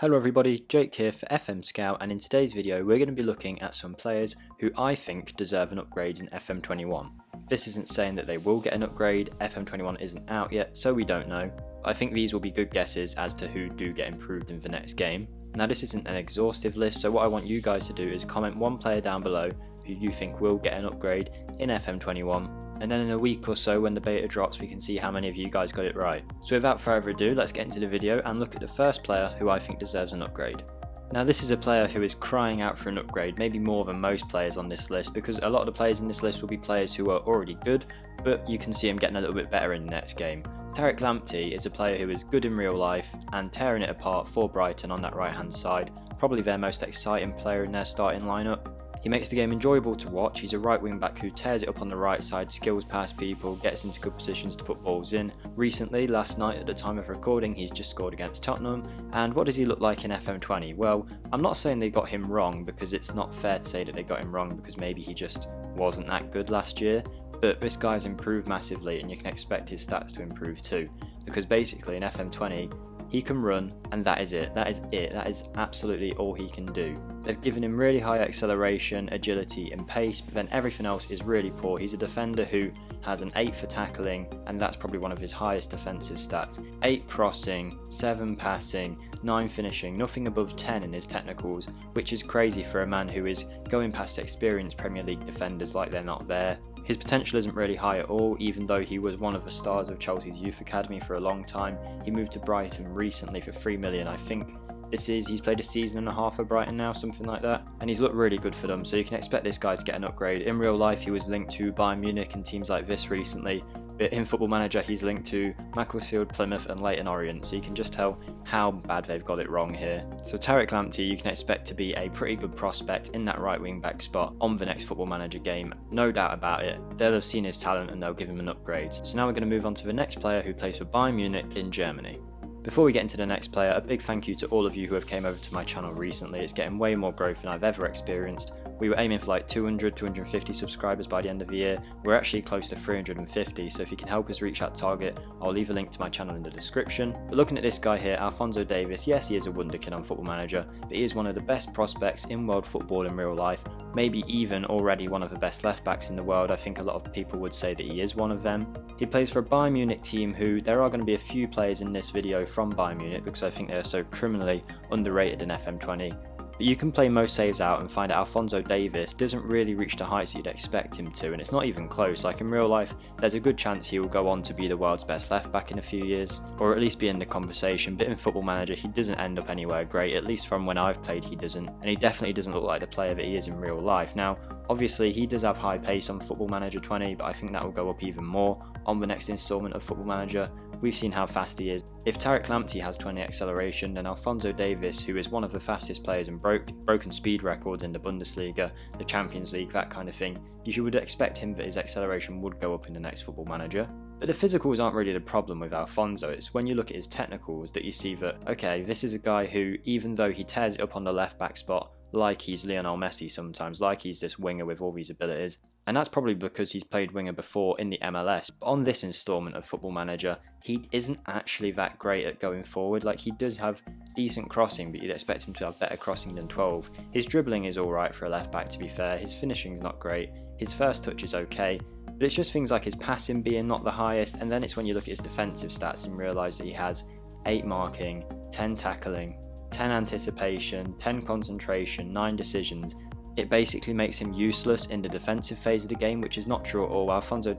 Hello everybody, Jake here for FMSCOUT, and in today's video we're going to be looking at some players who I think deserve an upgrade in FM21. This isn't saying that they will get an upgrade, FM21 isn't out yet so we don't know. I think these will be good guesses as to who do get improved in the next game. Now this isn't an exhaustive list, so what I want you guys to do is comment one player down below who you think will get an upgrade in FM21. And then in a week or so when the beta drops we can see how many of you guys got it right. So without further ado, let's get into the video and look at the first player who I think deserves an upgrade. Now this is a player who is crying out for an upgrade, maybe more than most players on this list, because a lot of the players in this list will be players who are already good, but you can see him getting a little bit better in the next game. Clanty is a player who is good in real life and tearing it apart for Brighton on that right hand side, probably their most exciting player in their starting lineup. He makes the game enjoyable to watch. He's a right wing back who tears it up on the right side, skills past people, gets into good positions to put balls in. Recently, last night at the time of recording, he's just scored against Tottenham. And what does he look like in FM20? Well, I'm not saying they got him wrong, because it's not fair to say that they got him wrong because maybe he just wasn't that good last year. But this guy's improved massively and you can expect his stats to improve too. Because basically in FM20, he can run and that is it. That is absolutely all he can do. They've given him really high acceleration, agility and pace, but then everything else is really poor. He's a defender who has an 8 for tackling, and that's probably one of his highest defensive stats. 8 crossing, 7 passing, 9 finishing, nothing above 10 in his technicals, which is crazy for a man who is going past experienced Premier League defenders like they're not there. His potential isn't really high at all, even though he was one of the stars of Chelsea's youth academy for a long time. He moved to Brighton recently for 3 million, I think. He's played a season and a half for Brighton now, something like that, and he's looked really good for them, so you can expect this guy to get an upgrade. In real life he was linked to Bayern Munich and teams like this recently, but in Football Manager he's linked to Macclesfield, Plymouth and Leyton Orient, so you can just tell how bad they've got it wrong here. So Clanty you can expect to be a pretty good prospect in that right wing back spot on the next Football Manager game, no doubt about it. They'll have seen his talent and they'll give him an upgrade. So now we're going to move on to the next player who plays for Bayern Munich in Germany. Before we get into the next player, a big thank you to all of you who have came over to my channel recently. It's getting way more growth than I've ever experienced. We were aiming for like 200, 250 subscribers by the end of the year. We're actually close to 350, so if you can help us reach that target, I'll leave a link to my channel in the description. But looking at this guy here, Alfonzo, yes he is a wonderkid on Football Manager, but he is one of the best prospects in world football in real life, maybe even already one of the best left backs in the world. I think a lot of people would say that he is one of them. He plays for a Bayern Munich team who, there are going to be a few players in this video from Bayern Munich because I think they are so criminally underrated in FM20. But you can play most saves out and find out Alfonzo doesn't really reach the heights you'd expect him to, and it's not even close. Like in real life, there's a good chance he will go on to be the world's best left back in a few years, or at least be in the conversation, but in Football Manager he doesn't end up anywhere great, at least from when I've played he doesn't, and he definitely doesn't look like the player that he is in real life. Now, obviously he does have high pace on Football Manager 20, but I think that will go up even more on the next installment of Football Manager. We've seen how fast he is. If Clanty has 20 acceleration, then Alfonzo, who is one of the fastest players and broken speed records in the Bundesliga, the Champions League, that kind of thing, you would expect him that his acceleration would go up in the next Football Manager. But the physicals aren't really the problem with Alfonso. It's when you look at his technicals that you see that, okay, this is a guy who, even though he tears it up on the left back spot, like he's Lionel Messi sometimes, like he's this winger with all these abilities, and that's probably because he's played winger before in the MLS. But on this installment of Football Manager, he isn't actually that great at going forward. Like, he does have decent crossing, but you'd expect him to have better crossing than 12. His dribbling is alright for a left back, to be fair. His finishing's not great. His first touch is okay, but it's just things like his passing being not the highest, and then it's when you look at his defensive stats and realise that he has 8 marking, 10 tackling, 10 anticipation, 10 concentration, 9 decisions. It basically makes him useless in the defensive phase of the game, which is not true at all. Alfonso,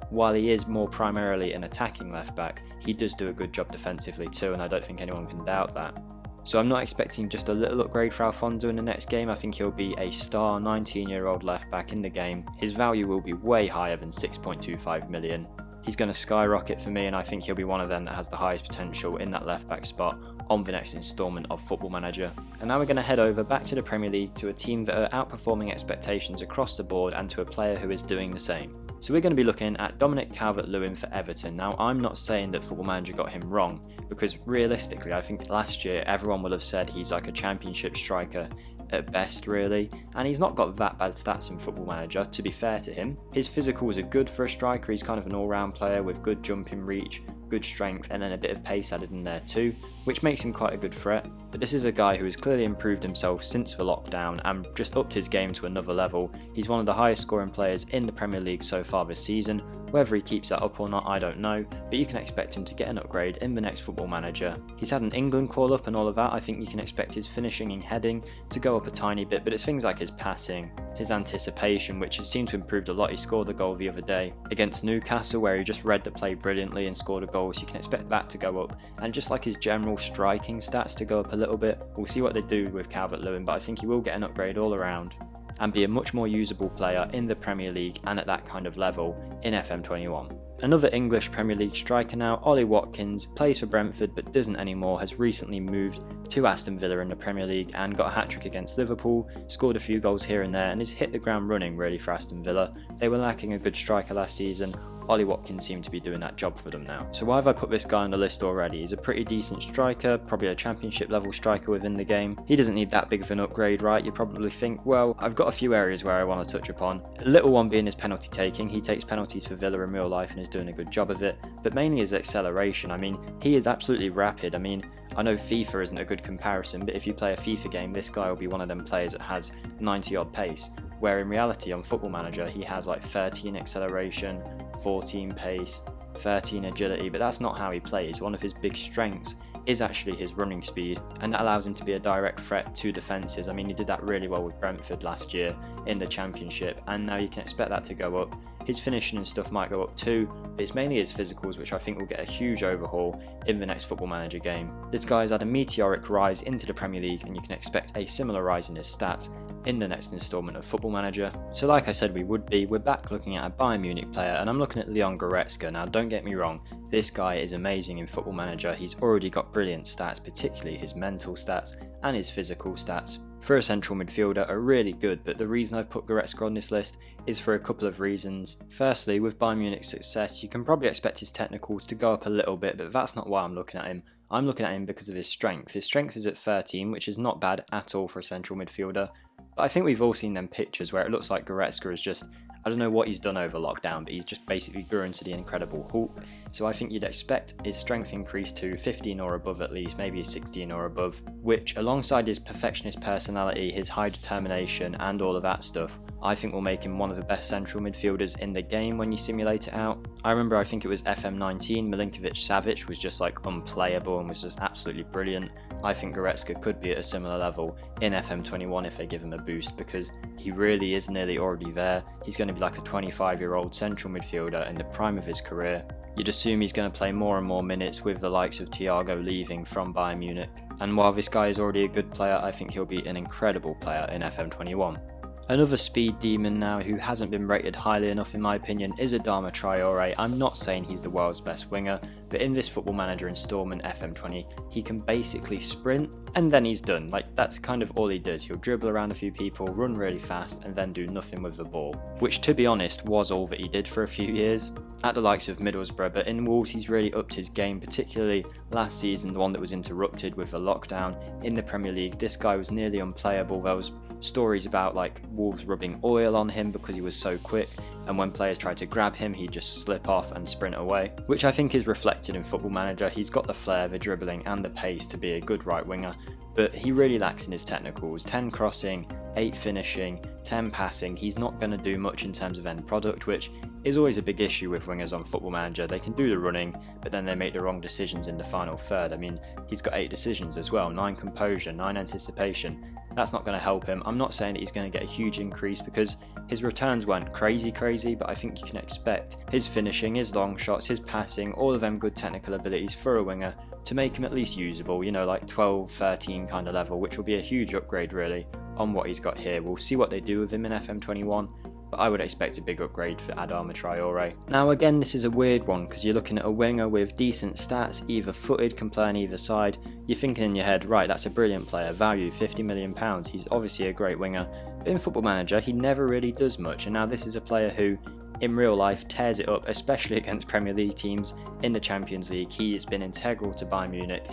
while he is more primarily an attacking left back, he does do a good job defensively too, and I don't think anyone can doubt that. So I'm not expecting just a little upgrade for Alfonso in the next game. I think he'll be a star 19-year-old left back in the game. His value will be way higher than 6.25 million. He's going to skyrocket for me, and I think he'll be one of them that has the highest potential in that left back spot on the next instalment of Football Manager. And now we're going to head over back to the Premier League, to a team that are outperforming expectations across the board and to a player who is doing the same. So we're going to be looking at Dominic CalvertLewin for Everton. Now, I'm not saying that Football Manager got him wrong, because realistically I think last year everyone would have said he's like a championship striker at best, really, and he's not got that bad stats in Football Manager, to be fair to him. His physicals are good for a striker. He's kind of an all-round player with good jumping reach, good strength and then a bit of pace added in there too, which makes him quite a good threat. But this is a guy who has clearly improved himself since the lockdown and just upped his game to another level. He's one of the highest scoring players in the Premier League so far this season. Whether he keeps that up or not, I don't know, but you can expect him to get an upgrade in the next Football Manager. He's had an England call up and all of that. I think you can expect his finishing and heading to go up a tiny bit, but it's things like his passing, his anticipation, which has seemed to improve a lot. He scored a goal the other day against Newcastle where he just read the play brilliantly and scored a goal, so you can expect that to go up, and just like his general striking stats to go up a little bit. We'll see what they do with CalvertLewin, but I think he will get an upgrade all around and be a much more usable player in the Premier League and at that kind of level in FM21. Another English Premier League striker now, Ollie Watkins, plays for Brentford but doesn't anymore, has recently moved to Aston Villa in the Premier League and got a hat-trick against Liverpool, scored a few goals here and there and has hit the ground running really for Aston Villa. They were lacking a good striker last season. Ollie Watkins seemed to be doing that job for them now. So why have I put this guy on the list already? He's a pretty decent striker, probably a championship level striker within the game. He doesn't need that big of an upgrade, right? You probably think, well, I've got a few areas where I want to touch upon. A little one being his penalty taking. He takes penalties for Villa in real life and is doing a good job of it, but mainly his acceleration. I mean, he is absolutely rapid. I mean, I know FIFA isn't a good comparison, but if you play a FIFA game, this guy will be one of them players that has 90 odd pace, where in reality on Football Manager he has like 13 acceleration, 14 pace, 13 agility, but that's not how he plays. One of his big strengths is actually his running speed, and that allows him to be a direct threat to defences. I mean, he did that really well with Brentford last year in the Championship, and now you can expect that to go up. His finishing and stuff might go up too, but it's mainly his physicals which I think will get a huge overhaul in the next Football Manager game. This guy's had a meteoric rise into the Premier League, and you can expect a similar rise in his stats in the next instalment of Football Manager. So like I said we're back looking at a Bayern Munich player, and I'm looking at Leon Goretzka. Now don't get me wrong, this guy is amazing in Football Manager. He's already got brilliant stats, particularly his mental stats and his physical stats. For a central midfielder are really good, but the reason I've put Goretzka on this list is for a couple of reasons. Firstly, with Bayern Munich's success, you can probably expect his technicals to go up a little bit, but that's not why I'm looking at him. I'm looking at him because of his strength. His strength is at 13, which is not bad at all for a central midfielder, but I think we've all seen them pictures where it looks like Goretzka is just, I don't know what he's done over lockdown, but he's just basically grew into the Incredible Hulk. So I think you'd expect his strength increase to 15 or above at least, maybe 16 or above, which alongside his perfectionist personality, his high determination and all of that stuff, I think will make him one of the best central midfielders in the game when you simulate it out. I think it was FM19, Milinkovic-Savic was just like unplayable and was just absolutely brilliant. I think Goretzka could be at a similar level in FM21 if they give him a boost, because he really is nearly already there. He's going to be like a 25-year-old central midfielder in the prime of his career. You'd assume he's going to play more and more minutes with the likes of Thiago leaving from Bayern Munich. And while this guy is already a good player, I think he'll be an incredible player in FM21. Another speed demon now who hasn't been rated highly enough in my opinion is Adama Traore. I'm not saying he's the world's best winger, but in this Football Manager installment FM20, he can basically sprint and then he's done. Like, that's kind of all he does. He'll dribble around a few people, run really fast and then do nothing with the ball, which to be honest was all that he did for a few years at the likes of Middlesbrough. But in Wolves he's really upped his game, particularly last season, the one that was interrupted with the lockdown in the Premier League. This guy was nearly unplayable. There was stories about like Wolves rubbing oil on him because he was so quick, and when players tried to grab him he'd just slip off and sprint away, which I think is reflected in Football Manager. He's got the flair, the dribbling and the pace to be a good right winger, but he really lacks in his technicals. 10 crossing, 8 finishing, 10 passing. He's not going to do much in terms of end product, which is always a big issue with wingers on Football Manager. They can do the running, but then they make the wrong decisions in the final third. I mean, he's got 8 decisions as well, 9 composure, 9 anticipation. That's not going to help him. I'm not saying that he's going to get a huge increase because his returns weren't crazy, but I think you can expect his finishing, his long shots, his passing, all of them good technical abilities for a winger to make him at least usable, you know, like 12, 13 kind of level, which will be a huge upgrade really on what he's got here. We'll see what they do with him in FM21. But I would expect a big upgrade for Adama Traore. Now again, this is a weird one because you're looking at a winger with decent stats, either footed, can play on either side. You're thinking in your head, right, that's a brilliant player, value £50 million, he's obviously a great winger. But in Football Manager, he never really does much, and now this is a player who, in real life, tears it up, especially against Premier League teams in the Champions League. He has been integral to Bayern Munich.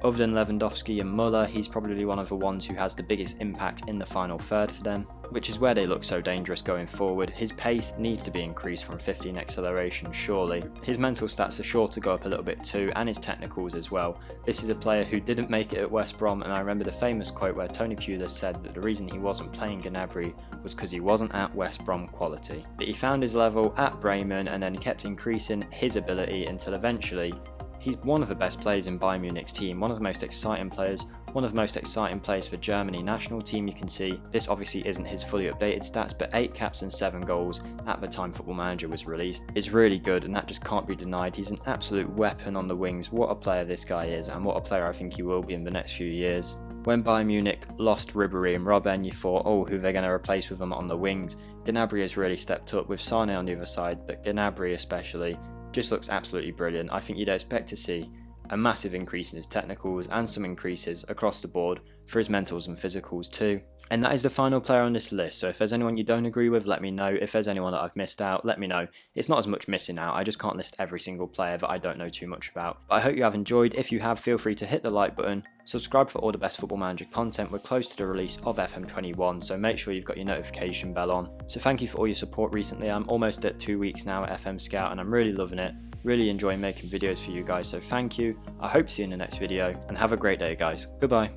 Other than Lewandowski and Muller, he's probably one of the ones who has the biggest impact in the final third for them, which is where they look so dangerous going forward. His pace needs to be increased from 15 acceleration, surely. His mental stats are sure to go up a little bit too, and his technicals as well. This is a player who didn't make it at West Brom, and I remember the famous quote where Tony Pulis said that the reason he wasn't playing Gnabry was because he wasn't at West Brom quality. But he found his level at Bremen and then kept increasing his ability until eventually he's one of the best players in Bayern Munich's team, one of the most exciting players, one of the most exciting players for Germany national team. You can see this obviously isn't his fully updated stats, but 8 caps and 7 goals at the time Football Manager was released is really good, and that just can't be denied. He's an absolute weapon on the wings. What a player this guy is, and what a player I think he will be in the next few years. When Bayern Munich lost Ribéry and Robben, you thought, oh, who they're going to replace with them on the wings. Gnabry has really stepped up with Sane on the other side, but Gnabry especially just looks absolutely brilliant. I think you'd expect to see a massive increase in his technicals and some increases across the board for his mentals and physicals too. And that is the final player on this list, so if there's anyone you don't agree with, let me know. If there's anyone that I've missed out, let me know. It's not as much missing out, I just can't list every single player that I don't know too much about. But I hope you have enjoyed. If you have, feel free to hit the like button, subscribe for all the best Football Manager content. We're close to the release of FM21, so make sure you've got your notification bell on. So thank you for all your support recently. I'm almost at 2 weeks now at FMSCOUT and I'm really loving it. Really enjoying making videos for you guys, so thank you. I hope to see you in the next video, and have a great day guys. Goodbye.